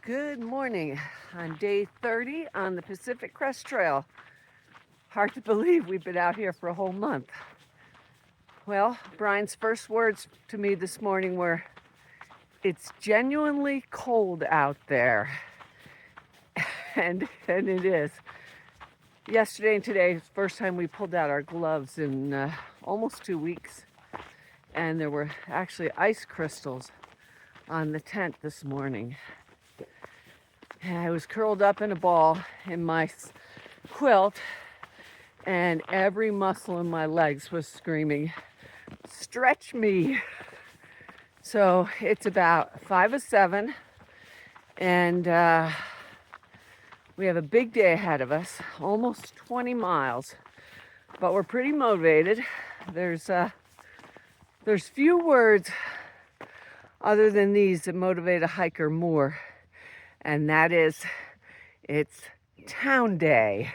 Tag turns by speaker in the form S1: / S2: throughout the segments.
S1: Good morning on day 30 on the Pacific Crest Trail. Hard to believe we've been out here for a whole month. Well, Brian's first words to me this morning were, "It's genuinely cold out there." and it is. Yesterday and today is the first time we pulled out our gloves in almost 2 weeks. And there were actually ice crystals on the tent this morning. I was curled up in a ball in my quilt, and every muscle in my legs was screaming, "Stretch me." So it's about 5:07, and we have a big day ahead of us, almost 20 miles, but we're pretty motivated. There's few words other than these that motivate a hiker more. And that is, it's town day.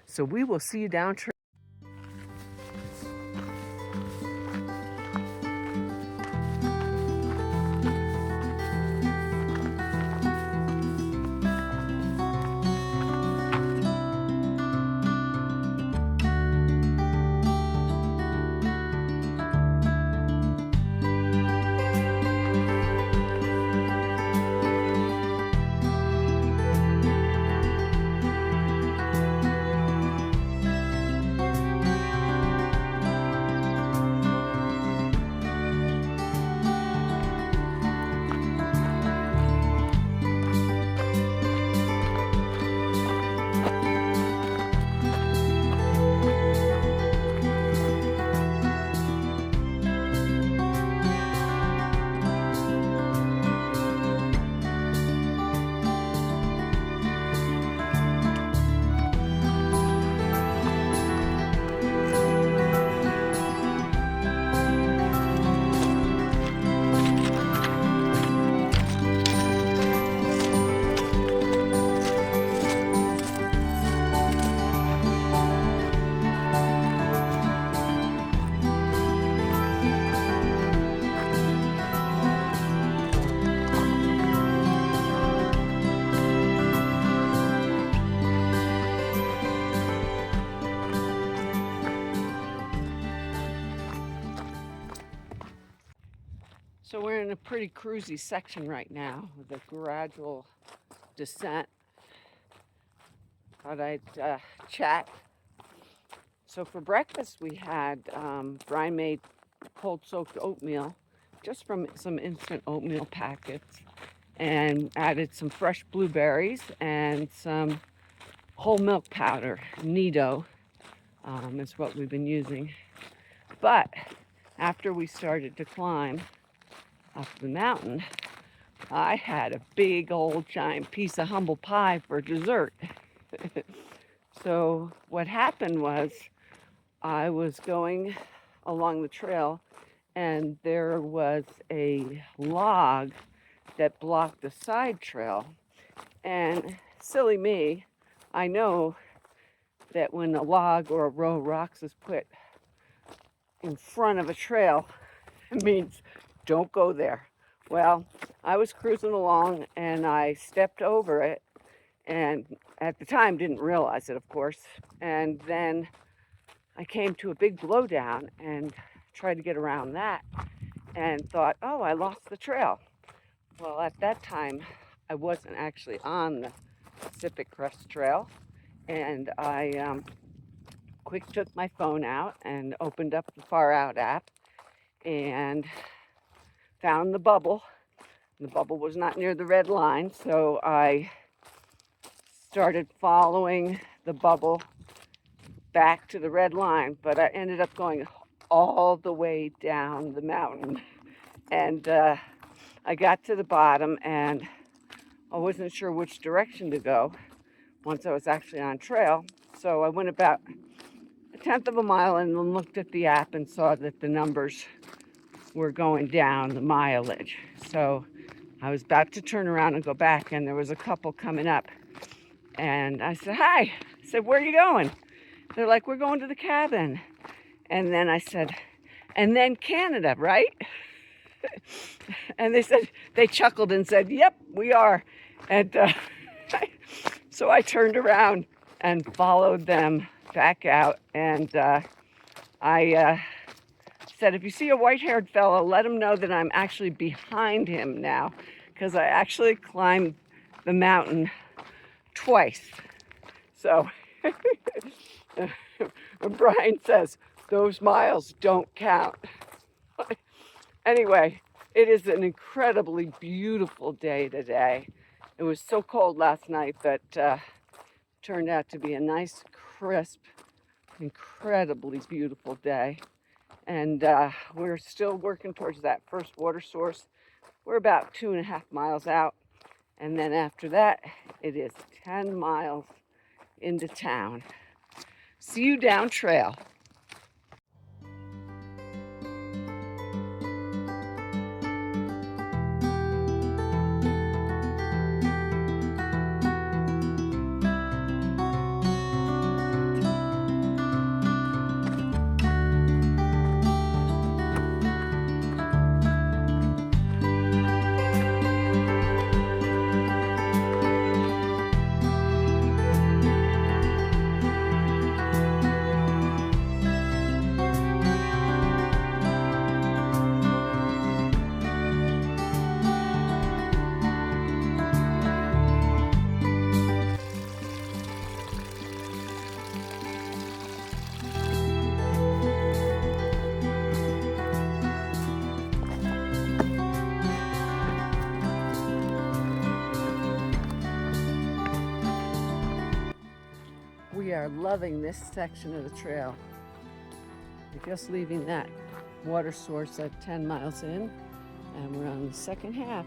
S1: So we will see you down trail. So we're in a pretty cruisy section right now with a gradual descent. Thought I'd chat. So for breakfast we had, Brian made cold soaked oatmeal just from some instant oatmeal packets, and added some fresh blueberries and some whole milk powder. Nido is what we've been using. But after we started to climb up the mountain, I had a big old giant piece of humble pie for dessert. So what happened was, I was going along the trail and there was a log that blocked the side trail. And silly me, I know that when a log or a row of rocks is put in front of a trail, it means don't go there. Well, I was cruising along and I stepped over it, and at the time didn't realize it, of course. And then I came to a big blowdown and tried to get around that and thought, oh, I lost the trail. Well, at that time, I wasn't actually on the Pacific Crest Trail, and I quick took my phone out and opened up the Far Out app and found the bubble. The bubble was not near the red line, so I started following the bubble back to the red line, but I ended up going all the way down the mountain. And I got to the bottom and I wasn't sure which direction to go once I was actually on trail. So I went about 1/10 of a mile and then looked at the app and saw that the numbers were going down, the mileage. So I was about to turn around and go back, and there was a couple coming up. And I said, "Hi." I said, "Where are you going?" They're like, "We're going to the cabin." And then I said, "And then Canada, right?" And they chuckled and said, "Yep, we are." And so I turned around and followed them back out. And I said, if you see a white-haired fellow, let him know that I'm actually behind him now, because I actually climbed the mountain twice. So Brian says, those miles don't count. Anyway, it is an incredibly beautiful day today. It was so cold last night, but turned out to be a nice, crisp, incredibly beautiful day. And we're still working towards that first water source. We're about 2.5 miles out. And then after that, it is 10 miles into town. See you down trail. We are loving this section of the trail. We're just leaving that water source at 10 miles in, and we're on the second half,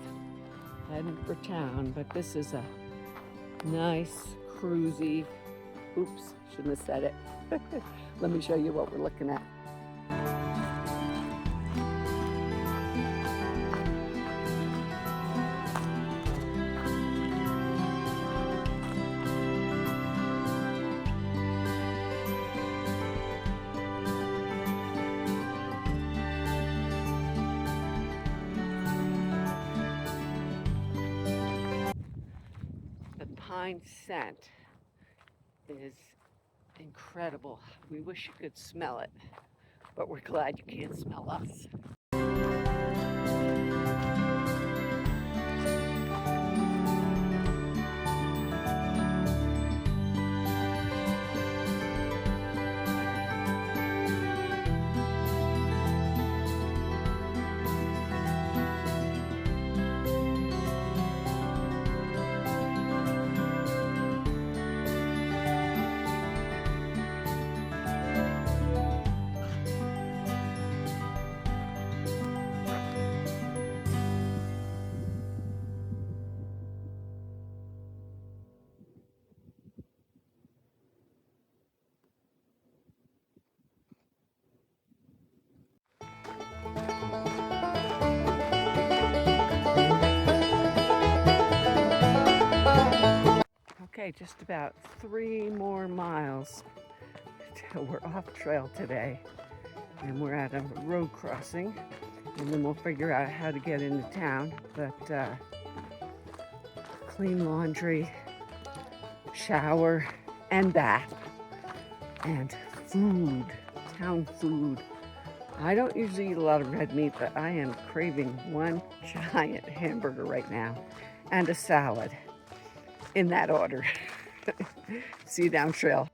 S1: heading for town. But this is a nice, cruisy, oops, shouldn't have said it. Let me show you what we're looking at. Pine scent is incredible. We wish you could smell it, but we're glad you can't smell us. Okay, just about 3 more miles till we're off trail today, and we're at a road crossing, and then we'll figure out how to get into town. But clean laundry, shower and bath, and food, town food. I don't usually eat a lot of red meat, but I am craving one giant hamburger right now and a salad, in that order. See you down trail.